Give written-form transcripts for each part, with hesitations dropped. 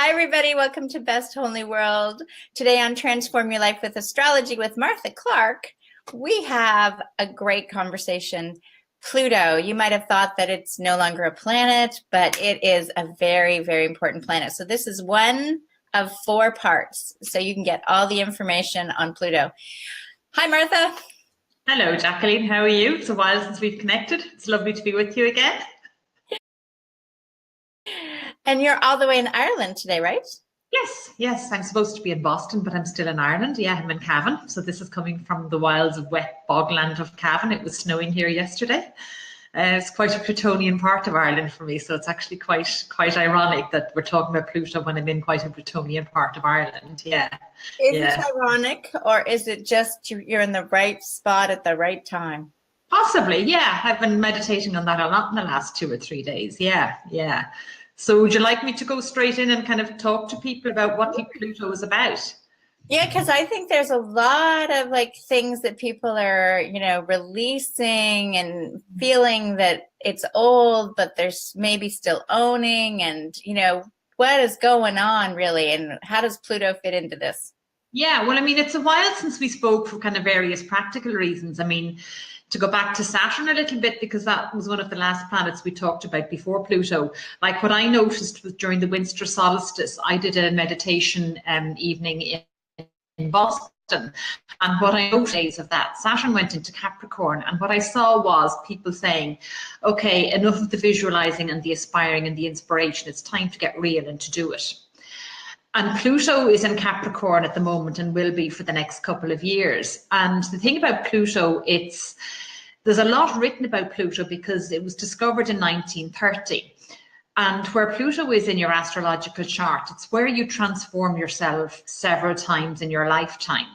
Hi, everybody. Welcome to Best Whole New World. Today on Transform Your Life with Astrology with Martha Clarke, we have a great conversation. Pluto, you might have thought that it's no longer a planet, but it is a very, very important planet. So this is one of 4 parts, so you can get all the information on Pluto. Hi, Martha. Hello, Jacqueline. How are you? It's a while since we've connected. It's lovely to be with you again. And you're all the way in Ireland today, right? Yes. I'm supposed to be in Boston, but I'm still in Ireland. Yeah, I'm in Cavan. So this is coming from the wilds of wet bogland of Cavan. It was snowing here yesterday. It's quite a Plutonian part of Ireland for me, so it's actually quite ironic that we're talking about Pluto when I'm in quite a Plutonian part of Ireland. Yeah. Is it ironic, or is it just you're in the right spot at the right time? Possibly, yeah. I've been meditating on that a lot in the last 2 or 3 days. Yeah. So would you like me to go straight in and kind of talk to people about what Pluto is about? Yeah, because I think there's a lot of things that people are, releasing and feeling that it's old, but there's maybe still owning, and, what is going on really, and how does Pluto fit into this? Yeah, well, I mean, it's a while since we spoke for kind of various practical reasons. I mean, to go back to Saturn a little bit, because that was one of the last planets we talked about before Pluto. Like what I noticed was during the winter solstice, I did a meditation evening in Boston. And what I noticed of that, Saturn went into Capricorn. And what I saw was people saying, okay, enough of the visualizing and the aspiring and the inspiration. It's time to get real and to do it. And Pluto is in Capricorn at the moment and will be for the next couple of years. And the thing about Pluto, there's a lot written about Pluto because it was discovered in 1930. And where Pluto is in your astrological chart, it's where you transform yourself several times in your lifetime.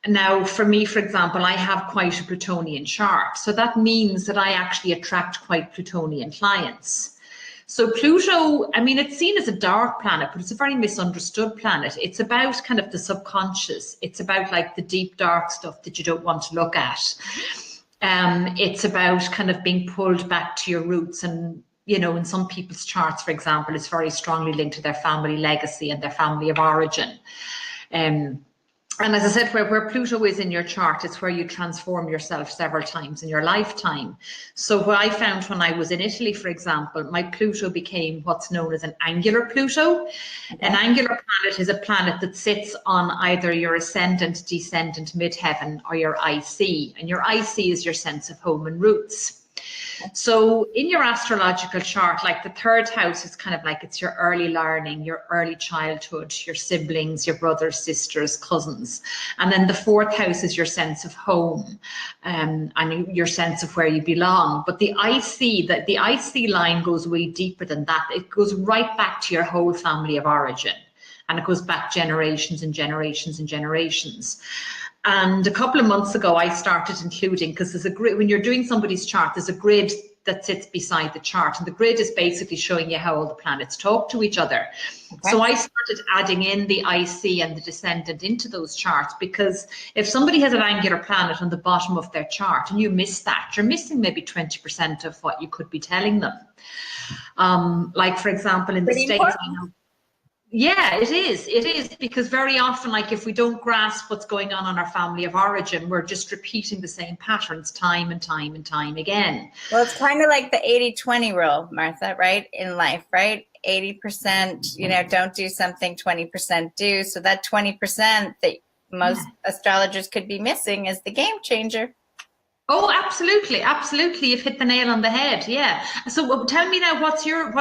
Now, for me, for example, I have quite a Plutonian chart. So that means that I actually attract quite Plutonian clients. So Pluto, I mean, it's seen as a dark planet, but it's a very misunderstood planet. It's about kind of the subconscious. It's about like the deep, dark stuff that you don't want to look at. It's about kind of being pulled back to your roots. And, in some people's charts, for example, it's very strongly linked to their family legacy and their family of origin. And as I said, where Pluto is in your chart, it's where you transform yourself several times in your lifetime. So what I found when I was in Italy, for example, my Pluto became what's known as an angular Pluto. Okay. An angular planet is a planet that sits on either your ascendant, descendant, midheaven, or your IC. And your IC is your sense of home and roots. So in your astrological chart, like the 3rd house is kind of like it's your early learning, your early childhood, your siblings, your brothers, sisters, cousins. And then the 4th house is your sense of home and your sense of where you belong. But the IC line goes way deeper than that. It goes right back to your whole family of origin. And it goes back generations and generations and generations. And a couple of months ago, I started including, because there's a grid, when you're doing somebody's chart, there's a grid that sits beside the chart. And the grid is basically showing you how all the planets talk to each other. Okay. So I started adding in the IC and the descendant into those charts, because if somebody has an angular planet on the bottom of their chart and you miss that, you're missing maybe 20% of what you could be telling them. Like, for example, in the States, I know. Yeah, it is, because very often, like if we don't grasp what's going on in our family of origin, we're just repeating the same patterns time and time and time again. Well, it's kind of like the 80-20 rule, Martha, right? In life, right? 80%, don't do something, 20% do. So that 20% that most astrologers could be missing is the game changer. Oh, absolutely. You've hit the nail on the head. Yeah. So tell me now, what's your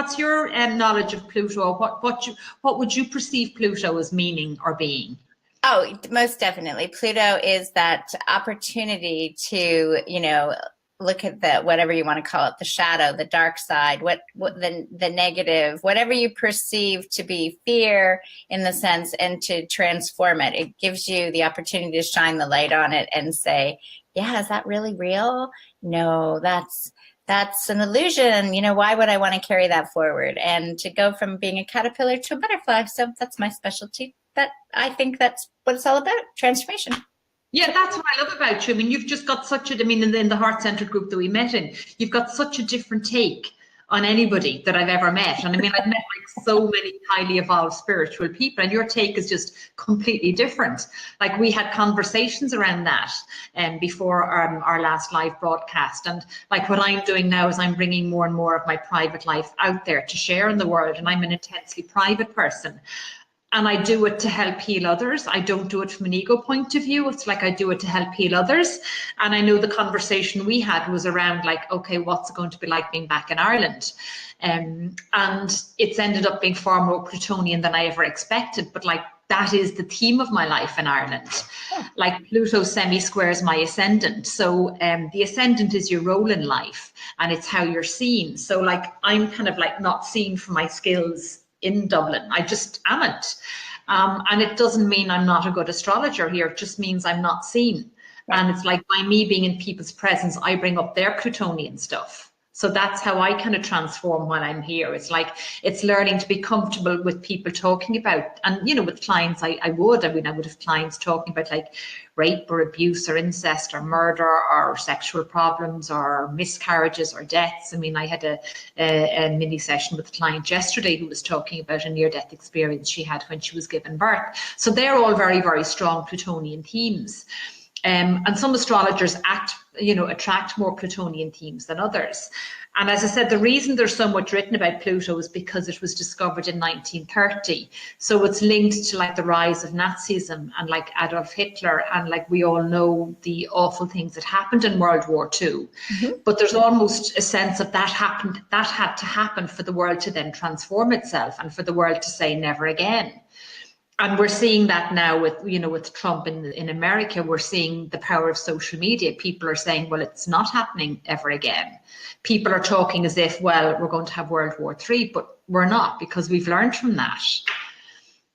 knowledge of Pluto? What would you perceive Pluto as meaning or being? Oh, most definitely. Pluto is that opportunity to, look at the, whatever you want to call it, the shadow, the dark side, what the negative, whatever you perceive to be fear in the sense, and to transform it. It gives you the opportunity to shine the light on it and say, yeah, is that really real? No, that's an illusion. Why would I want to carry that forward? And to go from being a caterpillar to a butterfly. So that's my specialty. I think that's what it's all about, transformation. Yeah, that's what I love about you. I mean, you've just got in the heart-centered group that we met in, you've got such a different take on anybody that I've ever met. And I mean, I've met like so many highly evolved spiritual people, and your take is just completely different. Like we had conversations around that before our last live broadcast. And like what I'm doing now is I'm bringing more and more of my private life out there to share in the world. And I'm an intensely private person. And I do it to help heal others. I don't do it from an ego point of view. It's like I do it to help heal others. And I know the conversation we had was around like, okay, what's it going to be like being back in Ireland? And it's ended up being far more Plutonian than I ever expected. But like, that is the theme of my life in Ireland. Like Pluto semi-squares my ascendant. So the ascendant is your role in life, and it's how you're seen. So like, I'm kind of like not seen for my skills in Dublin. I just amn't. And it doesn't mean I'm not a good astrologer here. It just means I'm not seen. Right. And it's like by me being in people's presence, I bring up their Plutonian stuff. So that's how I kind of transform when I'm here. It's like, it's learning to be comfortable with people talking about, and, you know, with clients, I would have clients talking about like rape or abuse or incest or murder or sexual problems or miscarriages or deaths. I mean, I had a mini session with a client yesterday who was talking about a near-death experience she had when she was given birth. So they're all very, very strong Plutonian themes. And some astrologers attract more Plutonian themes than others. And as I said, the reason there's so much written about Pluto is because it was discovered in 1930. So it's linked to like the rise of Nazism and like Adolf Hitler, and like we all know the awful things that happened in World War II. Mm-hmm. But there's almost a sense of that had to happen for the world to then transform itself and for the world to say never again. And we're seeing that now with Trump in America. We're seeing the power of social media. People are saying, well, it's not happening ever again. People are talking as if, well, we're going to have World War III, but we're not, because we've learned from that.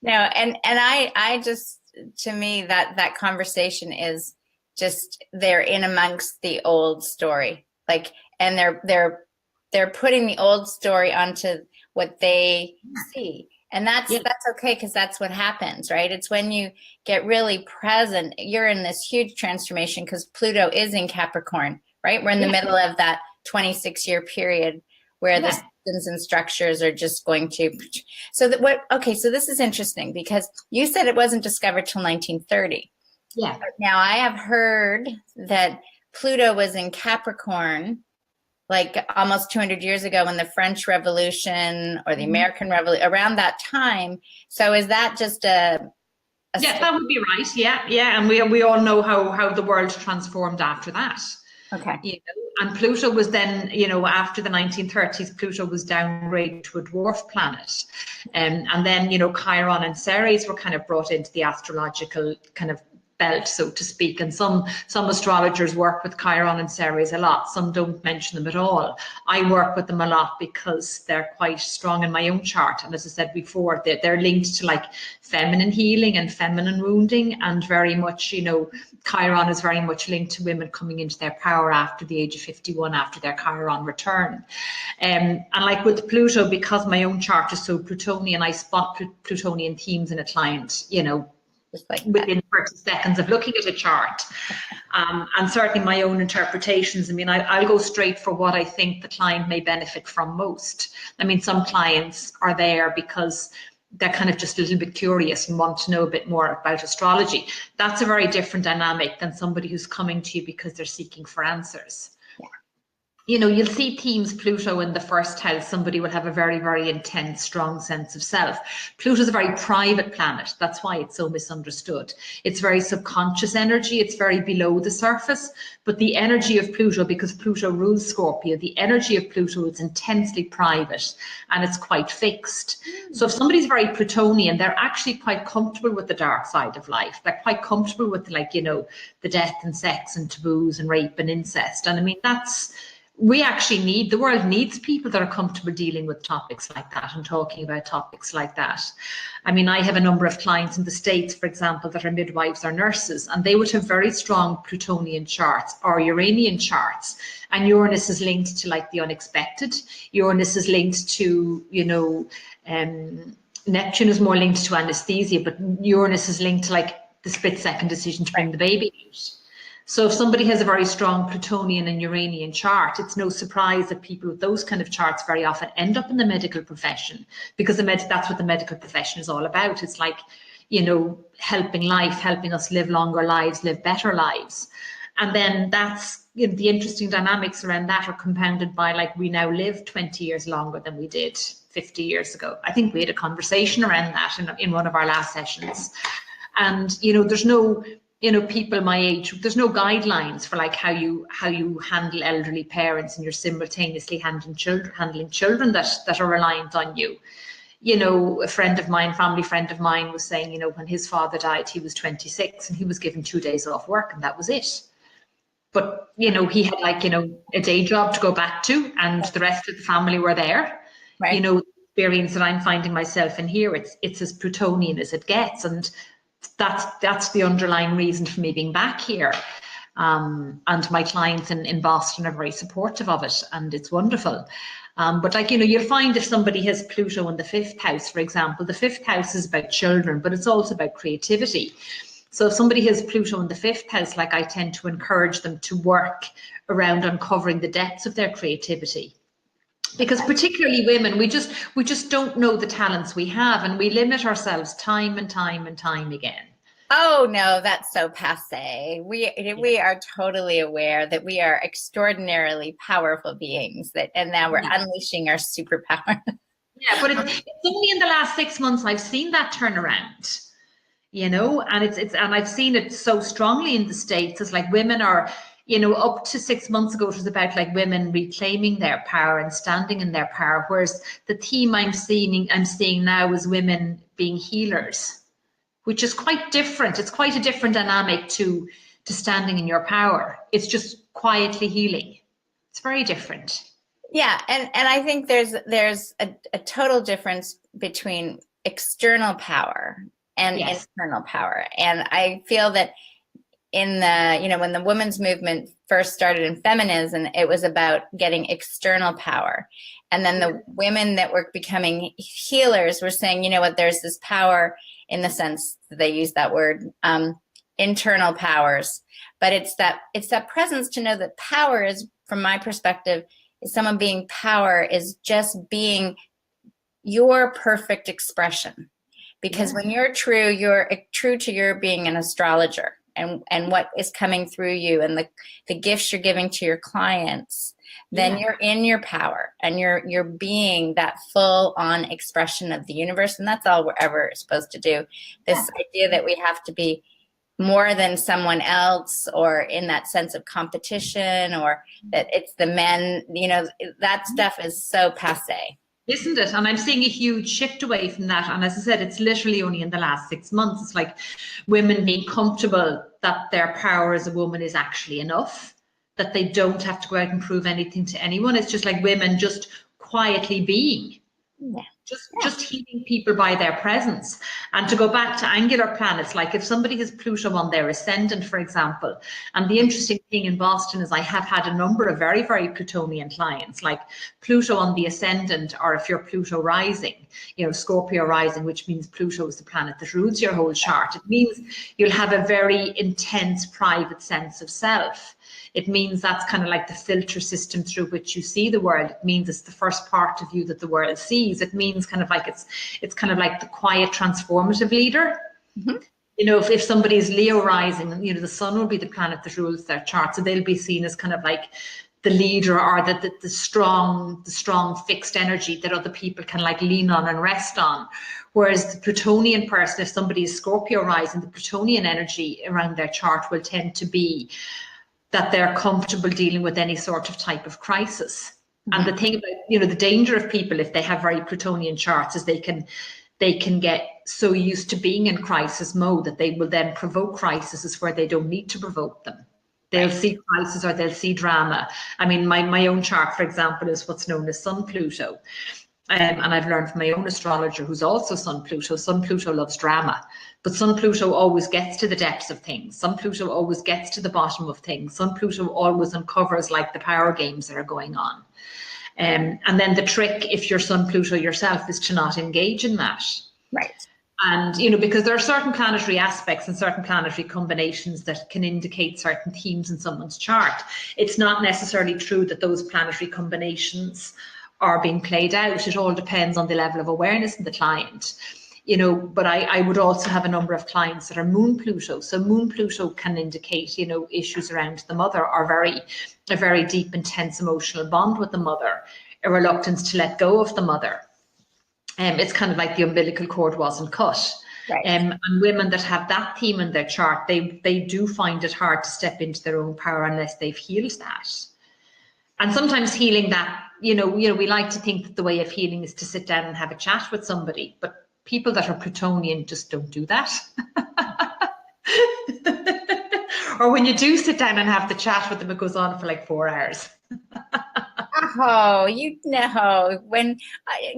No, and I just, to me, that conversation is just, they're in amongst the old story, like, and they're putting the old story onto what they see. And that's okay, because that's what happens, right? It's when you get really present, you're in this huge transformation, because Pluto is in Capricorn, right? We're in the middle of that 26-year period where the systems and structures are just going to. So so this is interesting, because you said it wasn't discovered till 1930. Yeah. Now I have heard that Pluto was in Capricorn like almost 200 years ago, when the French Revolution or the American Revolution, around that time. So is that just a yeah, that would be right. Yeah. And we all know how the world transformed after that. Okay. You know, and Pluto was then, after the 1930s, Pluto was downgraded to a dwarf planet. And then, Chiron and Ceres were kind of brought into the astrological kind of belt, so to speak. And some astrologers work with Chiron and Ceres a lot. Some don't mention them at all. I work with them a lot because they're quite strong in my own chart. And as I said before, they're linked to like feminine healing and feminine wounding, and very much, Chiron is very much linked to women coming into their power after the age of 51, after their Chiron return. And like with Pluto, because my own chart is so Plutonian, I spot Plutonian themes in a client, just like within 30 seconds of looking at a chart. And certainly my own interpretations. I mean, I'll go straight for what I think the client may benefit from most. I mean, some clients are there because they're kind of just a little bit curious and want to know a bit more about astrology. That's a very different dynamic than somebody who's coming to you because they're seeking for answers. You'll see themes Pluto in the first house. Somebody will have a very, very intense, strong sense of self. Pluto's a very private planet. That's why it's so misunderstood. It's very subconscious energy. It's very below the surface. But the energy of Pluto, because Pluto rules Scorpio, the energy of Pluto is intensely private and it's quite fixed. So if somebody's very Plutonian, they're actually quite comfortable with the dark side of life. They're quite comfortable with, the death and sex and taboos and rape and incest. And I mean, the world needs people that are comfortable dealing with topics like that and talking about topics like that. I mean, I have a number of clients in the States, for example, that are midwives or nurses, and they would have very strong Plutonian charts or Uranian charts. And Uranus is linked to like the unexpected. Uranus is linked to, Neptune is more linked to anesthesia, but Uranus is linked to like the split second decision to bring the baby out. So if somebody has a very strong Plutonian and Uranian chart, it's no surprise that people with those kind of charts very often end up in the medical profession, because that's what the medical profession is all about. It's like, you know, helping life, helping us live longer lives, live better lives. And then that's, you know, the interesting dynamics around that are compounded by, like, we now live 20 years longer than we did 50 years ago. I think we had a conversation around that in one of our last sessions. And, you know, there's no, you know, people my age, there's no guidelines for like how you handle elderly parents, and you're simultaneously handling children that are reliant on you. You know, a friend of mine, family friend of mine, was saying, you know, when his father died, he was 26 and he was given 2 days off work, and that was it. But, you know, he had, like, you know, a day job to go back to, and the rest of the family were there. Right. You know, the experience that I'm finding myself in here, it's as Plutonian as it gets. And that's the underlying reason for me being back here. And my clients in Boston are very supportive of it, and it's wonderful. But, like, you know, you'll find if somebody has Pluto in the 5th house, for example, the 5th house is about children, but it's also about creativity. So if somebody has Pluto in the 5th house, like, I tend to encourage them to work around uncovering the depths of their creativity. Because particularly women, we just don't know the talents we have, and we limit ourselves time and time and time again. Oh no, that's so passé. We are totally aware that we are extraordinarily powerful beings, and now we're unleashing our superpower. Yeah, but it's only in the last 6 months I've seen that turnaround. You know, and and I've seen it so strongly in the States. It's like women are, you know, up to 6 months ago, it was about like women reclaiming their power and standing in their power. Whereas the theme I'm seeing now is women being healers, which is quite different. It's quite a different dynamic to standing in your power. It's just quietly healing. It's very different. Yeah, and I think there's a total difference between external power and internal power. And I feel that in the, you know, when the women's movement first started in feminism, it was about getting external power. And then the women that were becoming healers were saying, you know what, there's this power, in the sense that they use that word, internal powers. But it's that presence to know that power is, from my perspective, is someone being power is just being your perfect expression. Because when you're true to your being an astrologer, and what is coming through you, and the gifts you're giving to your clients, then you're in your power, and you're being that full on expression of the universe. And that's all we're ever supposed to do. This idea that we have to be more than someone else, or in that sense of competition, or that it's the men, you know, that stuff is so passé. Isn't it? And I'm seeing a huge shift away from that. And as I said, it's literally only in the last 6 months. It's like women being comfortable that their power as a woman is actually enough, that they don't have to go out and prove anything to anyone. It's just like women just quietly being. Just healing people by their presence. And to go back to angular planets, like if somebody has Pluto on their ascendant, for example, and the interesting thing in Boston is I have had a number of very, very Plutonian clients, like Pluto on the ascendant, or if you're Pluto rising, you know, Scorpio rising, which means Pluto is the planet that rules your whole chart. It means you'll have a very intense private sense of self. It means that's kind of like the filter system through which you see the world. It means it's the first part of you that the world sees. It means kind of like it's kind of like the quiet transformative leader. Mm-hmm. You know, if somebody is Leo rising, you know, the sun will be the planet that rules their chart. So they'll be seen as kind of like the leader, or the strong fixed energy that other people can like lean on and rest on. Whereas the Plutonian person, if somebody is Scorpio rising, the Plutonian energy around their chart will tend to be that they're comfortable dealing with any sort of type of crisis. Mm-hmm. And the thing about, you know, the danger of people, if they have very Plutonian charts, is they can get so used to being in crisis mode that they will then provoke crises where they don't need to provoke them. They'll see crisis, or they'll see drama. I mean, my own chart, for example, is what's known as Sun Pluto. And I've learned from my own astrologer, who's also Sun Pluto. Sun Pluto loves drama, but Sun Pluto always gets to the depths of things. Sun Pluto always gets to the bottom of things. Sun Pluto always uncovers like the power games that are going on. And then the trick, if you're Sun Pluto yourself, is to not engage in that. Right. And, you know, because there are certain planetary aspects and certain planetary combinations that can indicate certain themes in someone's chart. It's not necessarily true that those planetary combinations are being played out. It all depends on the level of awareness of the client. You know, but I would also have a number of clients that are Moon Pluto. So Moon Pluto can indicate, you know, issues around the mother, or a very deep, intense emotional bond with the mother, a reluctance to let go of the mother. It's kind of like the umbilical cord wasn't cut. Right. And women that have that theme in their chart, they do find it hard to step into their own power unless they've healed that. And sometimes healing that, you know, we like to think that the way of healing is to sit down and have a chat with somebody, but people that are Plutonian just don't do that. Or when you do sit down and have the chat with them, it goes on for like 4 hours. Oh, you know, when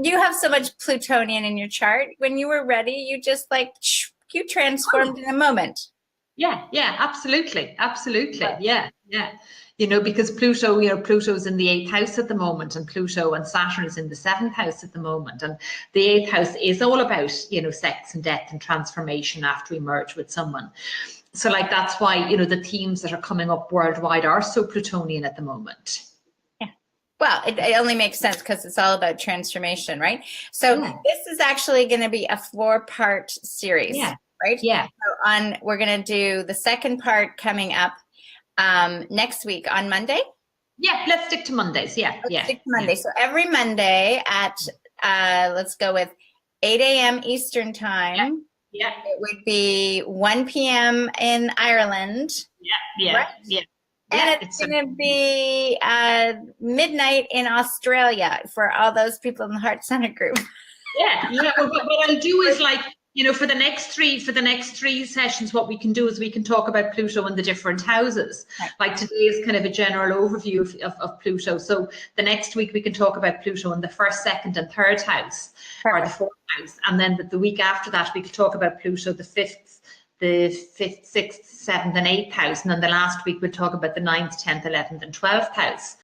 you have so much Plutonian in your chart, when you were ready, you just like, you transformed in a moment. Yeah, absolutely. Yeah. You know, because Pluto, you know, Pluto's in the 8th house at the moment, and Pluto and Saturn is in the 7th house at the moment. And the 8th house is all about, you know, sex and death and transformation after we merge with someone. So like, that's why, you know, the themes that are coming up worldwide are so Plutonian at the moment. Well, it only makes sense because it's all about transformation, right? So this is actually going to be a 4-part series, right? Yeah. So we're going to do the second part coming up next week on Monday. Yeah, let's stick to Mondays. Yeah. Stick to Monday. So every Monday at let's go with 8 a.m. Eastern time. Yeah. It would be 1 p.m. in Ireland. Yeah. Right? Yeah. And it's going to be midnight in Australia for all those people in the Heart Center group. Yeah. Well, what I'll do is, like, you know, for the next three sessions, what we can do is we can talk about Pluto in the different houses. Right. Like today is kind of a general overview of Pluto. So the next week we can talk about Pluto in the 1st, 2nd, and 3rd house, or the 4th house. And then the week after that, we could talk about Pluto, the 5th, 6th, 7th, and 8th house. And then the last week we'll talk about the 9th, 10th, 11th, and 12th house.